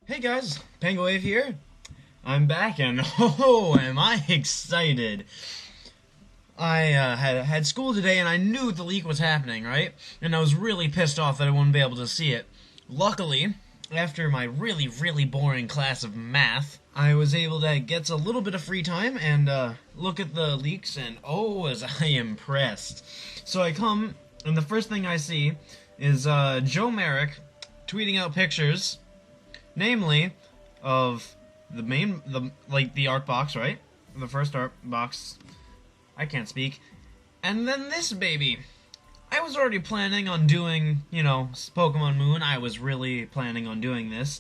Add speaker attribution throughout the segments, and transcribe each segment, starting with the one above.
Speaker 1: Hey guys, Wave here. I'm back and oh, am I excited. I had school today and I knew the leak was happening, right? And I was really pissed off that I wouldn't be able to see it. Luckily, after my really boring class of math, I was able to get a little bit of free time and look at the leaks, and oh, was I impressed. So I come, and the first thing I see is Joe Merrick tweeting out pictures, namely of the art box, right? The first art box. I can't speak. And then this baby. I was already planning on doing, Pokemon Moon. I was really planning on doing this.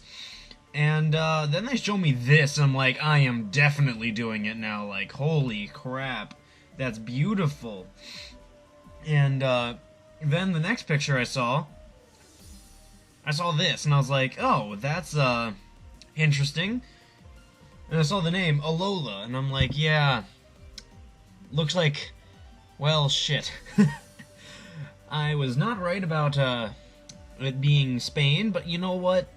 Speaker 1: And then they show me this, and I'm like, I am definitely doing it now. Like, holy crap. That's beautiful. And then the next picture I saw this, and I was like, oh, that's interesting. And I saw the name Alola, and I'm like, yeah, looks like, well, shit. I was not right about it being Spain, but you know what?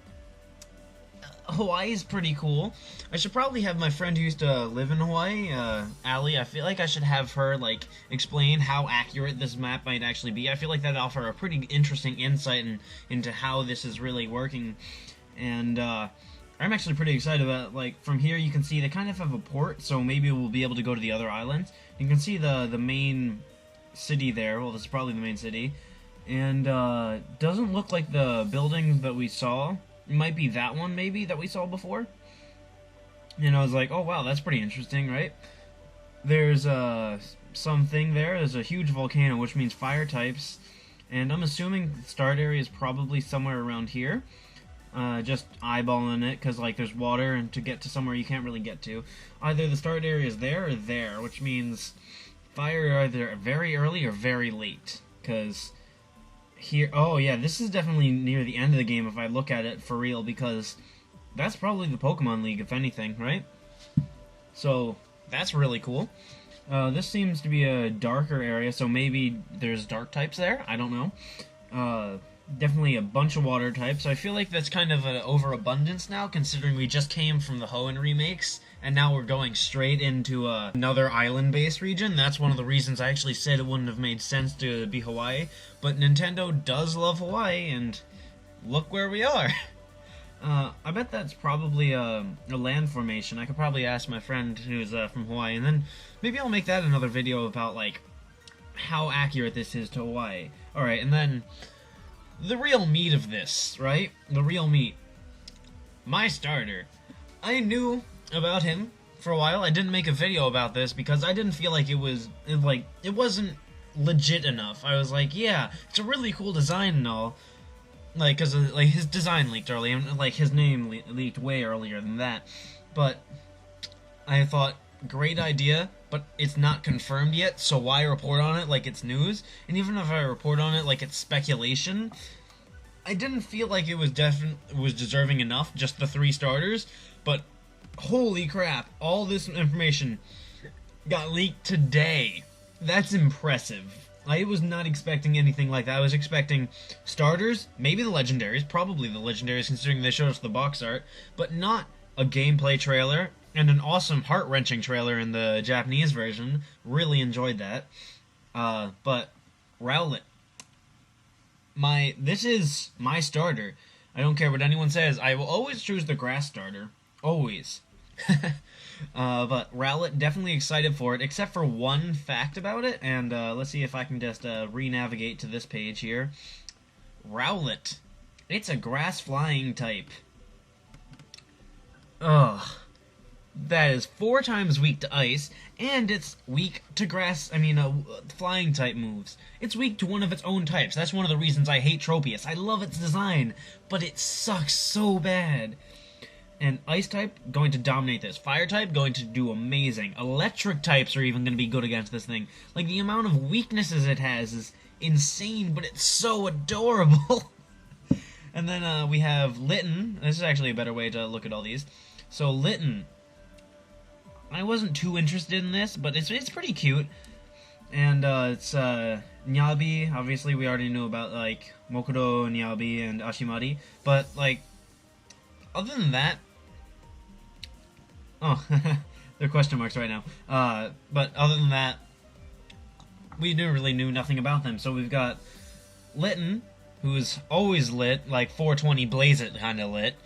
Speaker 1: Hawaii's pretty cool. I should probably have my friend who used to live in Hawaii, Allie. I feel like I should have her, explain how accurate this map might actually be. I feel like that'd offer a pretty interesting insight into how this is really working. And, I'm actually pretty excited about, from here you can see they kind of have a port, so maybe we'll be able to go to the other islands. You can see the main city there. Well, this is probably the main city. And, doesn't look like the building that we saw. It might be that one, maybe, that we saw before. And I was like, oh wow, that's pretty interesting, right? There's something there. There's a huge volcano, which means fire types. And I'm assuming the start area is probably somewhere around here. Just eyeballing it, because there's water, and to get to somewhere you can't really get to. Either the start area is there or there, which means fire either very early or very late. Because here, oh yeah, this is definitely near the end of the game if I look at it for real, because that's probably the Pokemon League, if anything, right? So, that's really cool. This seems to be a darker area, so maybe there's dark types there? I don't know. Definitely a bunch of water types. I feel like that's kind of an overabundance now, considering we just came from the Hoenn remakes, and now we're going straight into another island-based region. That's one of the reasons I actually said it wouldn't have made sense to be Hawaii. But Nintendo does love Hawaii, and look where we are. I bet that's probably a land formation. I could probably ask my friend who's from Hawaii, and then maybe I'll make that another video about, how accurate this is to Hawaii. Alright, and then the real meat of this, right? The real meat. My starter. I knew about him for a while. I didn't make a video about this because I didn't feel like it wasn't legit enough. I was like, yeah, it's a really cool design and all. Because his design leaked early, and his name leaked way earlier than that. But I thought, great idea, but it's not confirmed yet, so why report on it like it's news? And even if I report on it like it's speculation, I didn't feel like it was deserving enough, just the 3 starters. But holy crap, all this information got leaked today. That's impressive. I was not expecting anything like that. I was expecting starters, maybe the legendaries, probably the legendaries considering they showed us the box art, but not a gameplay trailer, and an awesome heart-wrenching trailer in the Japanese version. Really enjoyed that. But Rowlet. This is my starter. I don't care what anyone says. I will always choose the grass starter. Always. But Rowlet, definitely excited for it, except for one fact about it, and let's see if I can just re-navigate to this page here. Rowlet. It's a grass flying type. Ugh. That is 4 times weak to ice, and it's weak to flying type moves. It's weak to one of its own types. That's one of the reasons I hate Tropius. I love its design, but it sucks so bad. And ice type, going to dominate this. Fire type, going to do amazing. Electric types are even going to be good against this thing. The amount of weaknesses it has is insane, but it's so adorable. And then we have Litten. This is actually a better way to look at all these. So Litten. I wasn't too interested in this, but it's pretty cute. And it's Nyabi. Obviously, we already knew about Mokudo, Nyabi, and Ashimari. But other than that, oh, they're question marks right now. But other than that, we really knew nothing about them. So we've got Litten, who's always lit, like 420 blaze it kind of lit,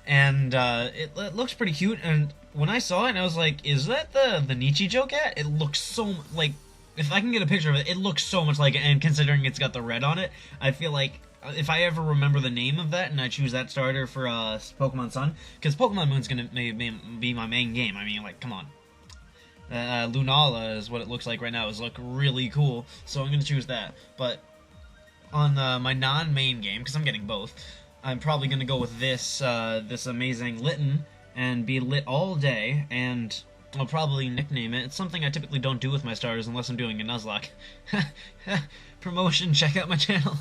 Speaker 1: and it looks pretty cute. And when I saw it, I was like, "Is that the Nietzsche joke at?" It looks so like, if I can get a picture of it, it looks so much like it. And considering it's got the red on it, I feel like if I ever remember the name of that and I choose that starter for Pokemon Sun, because Pokemon Moon's gonna be my main game. I mean, like, come on. Lunala is what it looks like right now. It's look really cool, so I'm gonna choose that. But on my non-main game, because I'm getting both, I'm probably gonna go with this this amazing Litten and be lit all day, and I'll probably nickname it. It's something I typically don't do with my starters unless I'm doing a Nuzlocke. Promotion, check out my channel.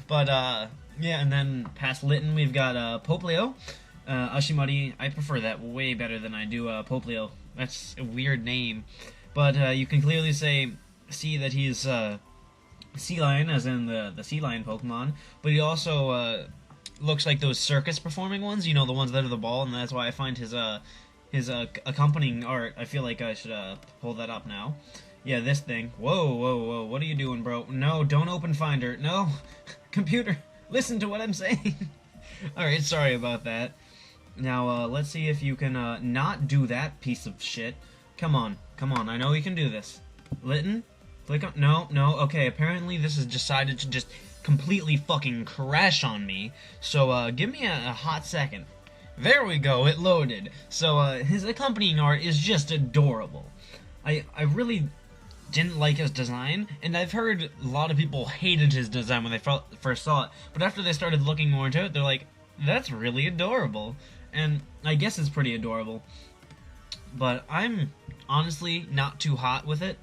Speaker 1: Yeah, and then past Litten, we've got Poplio. Ashimari, I prefer that way better than I do Poplio. That's a weird name. But you can clearly see that he's sea lion, as in the sea lion Pokemon, but he also looks like those circus performing ones, you know, the ones that are the ball, and that's why I find his accompanying art, I feel like I should pull that up now. Yeah, this thing. Whoa, whoa, whoa, what are you doing, bro? No, don't open Finder. No! Computer, listen to what I'm saying! Alright, sorry about that. Now, let's see if you can not do that piece of shit. Come on, I know you can do this. Litten? Click on— no, okay, apparently this has decided to just completely fucking crash on me, so give me a hot second. There we go, it loaded. So his accompanying art is just adorable. I really didn't like his design, and I've heard a lot of people hated his design when they first saw it, but after they started looking more into it, they're like, that's really adorable. And I guess it's pretty adorable, but I'm honestly not too hot with it.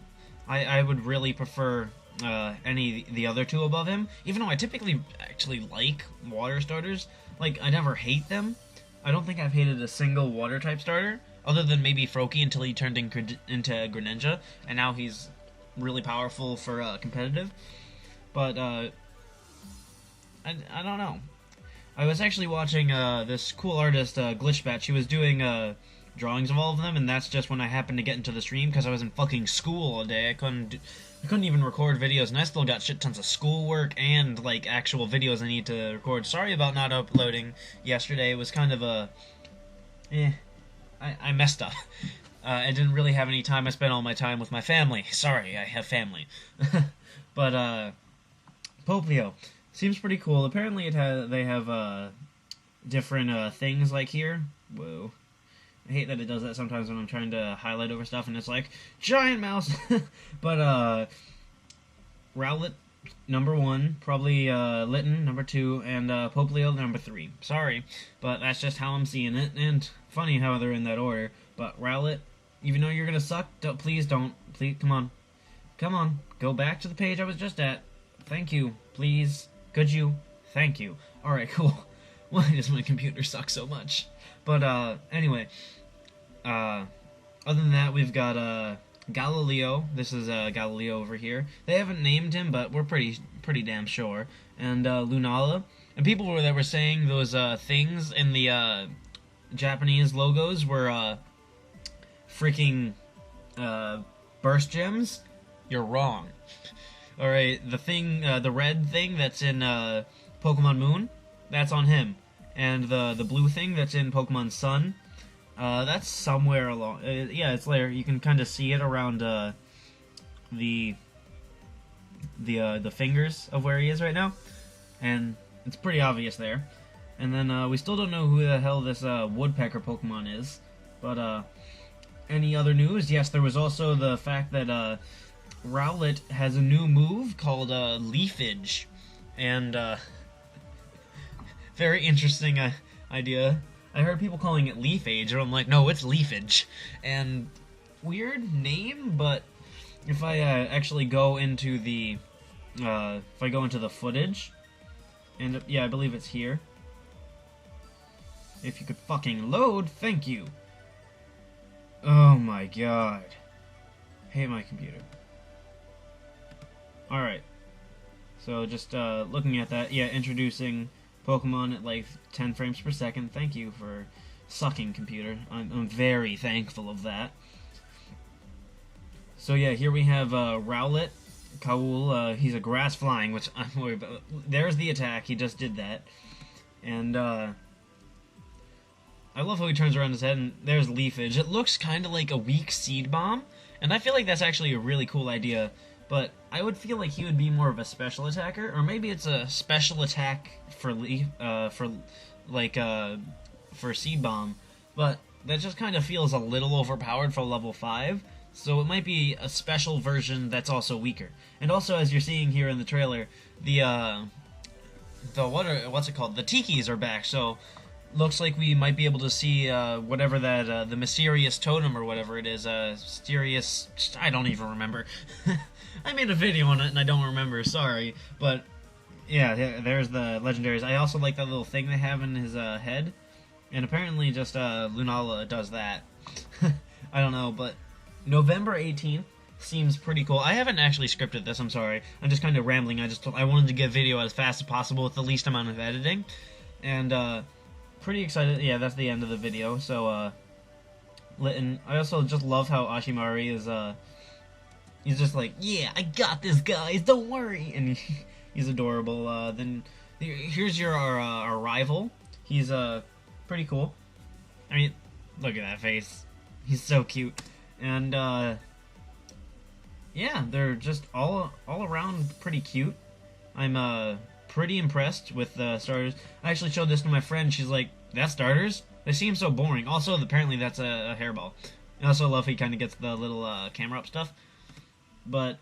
Speaker 1: I would really prefer any of the other two above him, even though I typically actually like water starters. Like, I never hate them. I don't think I've hated a single water type starter, other than maybe Froakie until he turned into Greninja, and now he's really powerful for competitive. But I don't know. I was actually watching this cool artist, Glitchbat. She was doing drawings of all of them, and that's just when I happened to get into the stream because I was in fucking school all day. I couldn't even record videos, and I still got shit tons of schoolwork and like actual videos I need to record. Sorry about not uploading yesterday. It was kind of a I messed up. I didn't really have any time. I spent all my time with my family. Sorry, I have family. But Poplio seems pretty cool. Apparently they have different things like here. Whoa. I hate that it does that sometimes when I'm trying to highlight over stuff and it's like, giant mouse! But, Rowlet, number 1, probably, Litten, number 2, and, Poplio, number 3. Sorry, but that's just how I'm seeing it, and funny how they're in that order. But Rowlet, even though you're gonna suck, please don't, come on, go back to the page I was just at. Thank you, please, could you? Thank you. Alright, cool. Why does my computer suck so much? But, anyway, other than that, we've got, Galileo. This is, Galileo over here. They haven't named him, but we're pretty damn sure. And, Lunala. And people that were saying those, things in the, Japanese logos were, freaking, burst gems. You're wrong. Alright, the thing, the red thing that's in, Pokemon Moon, that's on him. And the blue thing that's in Pokemon Sun, that's somewhere along. Yeah, it's there. You can kind of see it around the fingers of where he is right now, and it's pretty obvious there. And then we still don't know who the hell this woodpecker Pokemon is. But any other news? Yes, there was also the fact that Rowlet has a new move called Leafage, and very interesting idea. I heard people calling it Leafage, and I'm like, no, it's Leafage. And weird name, but if I actually go into the footage, and yeah, I believe it's here. If you could fucking load, thank you. Oh my god. Hate my computer. Alright. So just looking at that, yeah, introducing Pokemon at like 10 frames per second. Thank you for sucking, computer. I'm very thankful of that. So yeah, here we have Rowlet, Kaul. He's a grass flying, which I'm worried about. There's the attack. He just did that. And I love how he turns around his head, and there's Leafage. It looks kind of like a weak Seed Bomb, and I feel like that's actually a really cool idea. But I would feel like he would be more of a special attacker, or maybe it's a special attack for for Seed Bomb. But that just kind of feels a little overpowered for level 5. So it might be a special version that's also weaker. And also, as you're seeing here in the trailer, what's it called? The Tikis are back. So looks like we might be able to see whatever that the mysterious totem or whatever it is. Mysterious. I don't even remember. I made a video on it and I don't remember. Sorry, but yeah, there's the legendaries. I also like that little thing they have in his head, and apparently just Lunala does that. I don't know, but November 18th seems pretty cool. I haven't actually scripted this, I'm sorry. I'm just kind of rambling. I wanted to get video as fast as possible with the least amount of editing. And pretty excited. Yeah, that's the end of the video. So and I also just love how Ashimari is he's just like, yeah, I got this, guys, don't worry. And he's adorable. Then here's our rival. He's pretty cool. I mean, look at that face. He's so cute. And yeah, they're just all around pretty cute. I'm pretty impressed with the starters. I actually showed this to my friend. She's like, "That's starters? They seem so boring." Also, apparently that's a hairball. I also love he kind of gets the little camera up stuff. But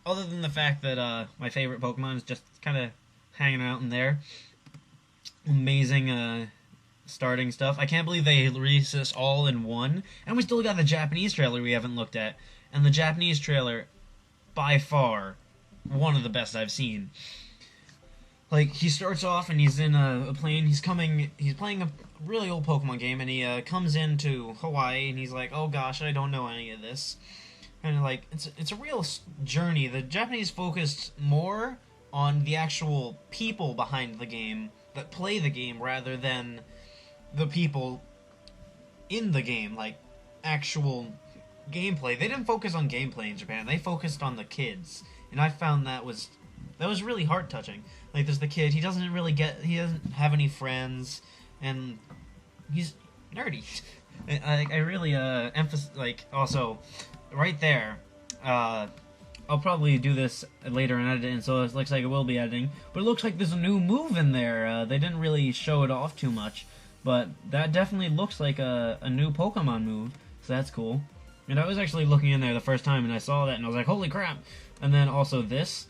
Speaker 1: other than the fact that my favorite Pokemon is just kind of hanging out in there, amazing starting stuff. I can't believe they released this all in one. And we still got the Japanese trailer we haven't looked at. And the Japanese trailer, by far, one of the best I've seen. Like, he starts off and he's in a plane. He's playing a really old Pokemon game, and he comes into Hawaii, and he's like, oh gosh, I don't know any of this. And like, it's a real journey. The Japanese focused more on the actual people behind the game that play the game rather than the people in the game, like actual gameplay. They didn't focus on gameplay in Japan. They focused on the kids, and I found that was really heart touching. Like, there's the kid. He doesn't have any friends, and he's nerdy. I really emphasize, like, also right there. I'll probably do this later and edit it, and so it looks like it will be editing. But it looks like there's a new move in there. They didn't really show it off too much. But that definitely looks like a new Pokemon move, so that's cool. And I was actually looking in there the first time, and I saw that, and I was like, holy crap! And then also this.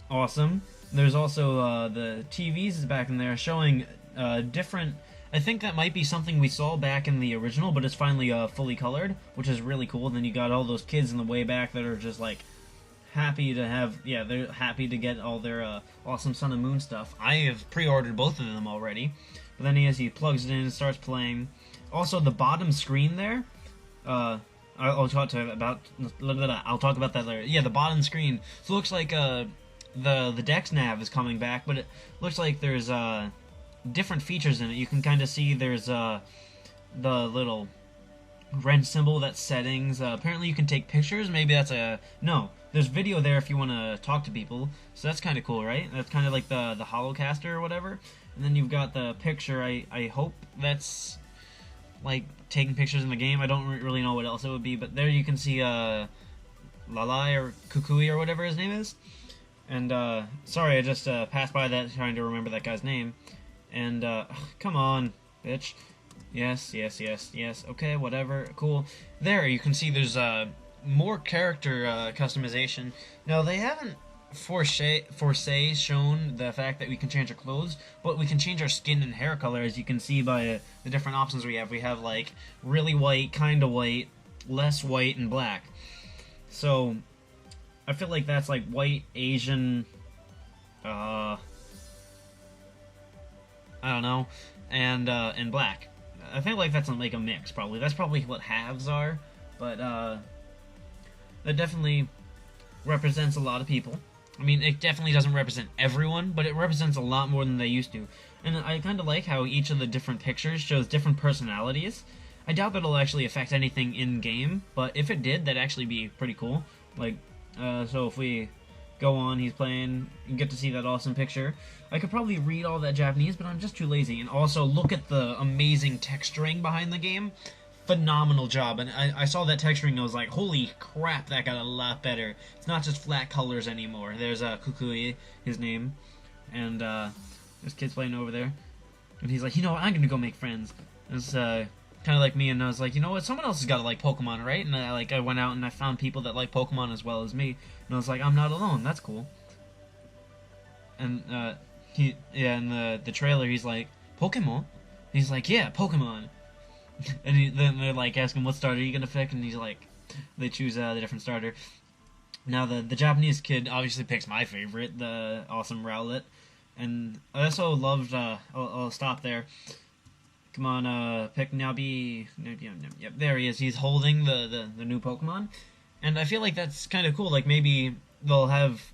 Speaker 1: Awesome. There's also the TVs is back in there showing different... I think that might be something we saw back in the original, but it's finally fully colored, which is really cool. Then you got all those kids in the way back that are just like happy to have... Yeah, they're happy to get all their awesome Sun and Moon stuff. I have pre-ordered both of them already. But then he plugs it in and starts playing. Also, the bottom screen there, I'll talk about that later. Yeah, the bottom screen. So it looks like the Dex nav is coming back, but it looks like there's different features in it. You can kind of see there's the little wrench symbol, that's settings. Apparently you can take pictures. Maybe that's no. There's video there if you want to talk to people. So that's kind of cool, right? That's kind of like the Holocaster or whatever. And then you've got the picture. I hope that's like taking pictures in the game. I don't really know what else it would be, but there you can see Lalai or Kukui or whatever his name is. And sorry, I just passed by that trying to remember that guy's name. And come on, bitch. Yes. Okay, whatever. Cool. There you can see there's more character customization. Now they haven't for se shown the fact that we can change our clothes, but we can change our skin and hair color, as you can see by the different options we have. We have like really white, kinda white, less white, and black. So I feel like that's like white, Asian, I don't know, and black. I feel like that's like a mix, probably. That's probably what halves are, but that definitely represents a lot of people. I mean, it definitely doesn't represent everyone, but it represents a lot more than they used to. And I kind of like how each of the different pictures shows different personalities. I doubt that it'll actually affect anything in-game, but if it did, that'd actually be pretty cool. Like, so if we go on, he's playing, you get to see that awesome picture. I could probably read all that Japanese, but I'm just too lazy. And also, look at the amazing texturing behind the game. Phenomenal job. And I saw that texturing and I was like, holy crap, that got a lot better. It's not just flat colors anymore. There's Kukui, his name, and there's kids playing over there. And he's like, you know what, I'm gonna go make friends. It's kind of like me, and I was like, you know what, someone else has got to like Pokemon, right? And I went out and I found people that like Pokemon as well as me, and I was like, I'm not alone. That's cool. And in the trailer, he's like, Pokemon. And he's like, yeah, Pokemon. And then they're like asking what starter are you gonna pick, and he's like, they choose the different starter. Now the Japanese kid obviously picks my favorite, the awesome Rowlet, and I also loved. I'll stop there. Come on, pick Nabi. Yep, there he is. He's holding the new Pokemon, and I feel like that's kind of cool. Like maybe they'll have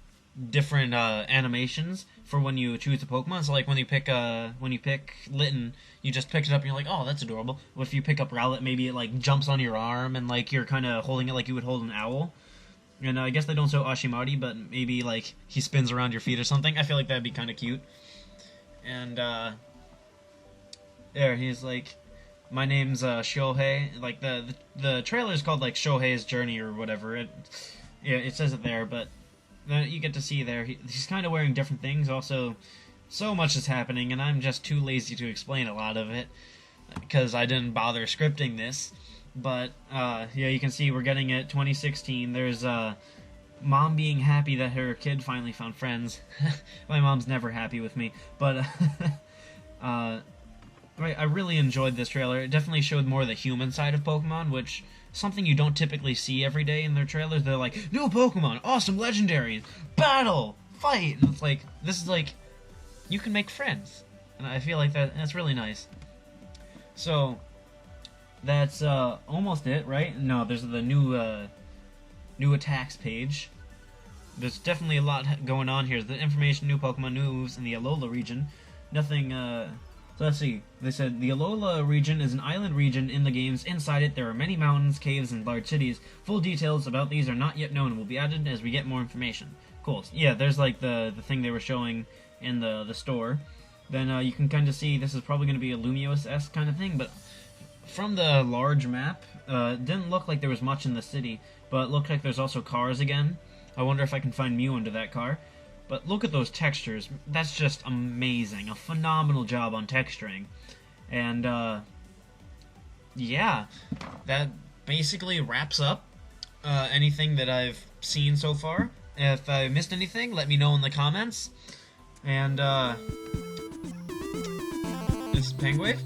Speaker 1: different animations for when you choose a Pokemon. So like when you pick Litten, you just pick it up and you're like, oh, that's adorable. Well, if you pick up Rowlet, maybe it like jumps on your arm and like you're kind of holding it like you would hold an owl. And I guess they don't show Ashimari, but maybe like he spins around your feet or something. I feel like that'd be kind of cute. And there he's like, my name's Shohei. Like the trailer is called like Shohei's Journey or whatever. It says it there, but you get to see there he's kind of wearing different things. Also, so much is happening, and I'm just too lazy to explain a lot of it because I didn't bother scripting this. But yeah, you can see we're getting it 2016. There's mom being happy that her kid finally found friends. My mom's never happy with me, but I really enjoyed this trailer. It definitely showed more of the human side of Pokemon, which something you don't typically see every day in their trailers. They're like, new Pokemon, awesome legendaries, battle, fight, and it's like, this is like, you can make friends, and I feel like that's really nice. So that's almost it, right? No, there's the new attacks page. There's definitely a lot going on here. The information, new Pokemon, new moves in the Alola region. Nothing. So let's see. They said the Alola region is an island region in the games. Inside it, there are many mountains, caves, and large cities. Full details about these are not yet known and will be added as we get more information. Cool. Yeah, there's like the thing they were showing in the store. Then you can kind of see this is probably going to be a Lumiose-esque kind of thing, but from the large map, it didn't look like there was much in the city, but it looked like there's also cars again. I wonder if I can find Mew under that car. But look at those textures. That's just amazing. A phenomenal job on texturing. And, yeah. That basically wraps up anything that I've seen so far. If I missed anything, let me know in the comments. And, this is Penguin.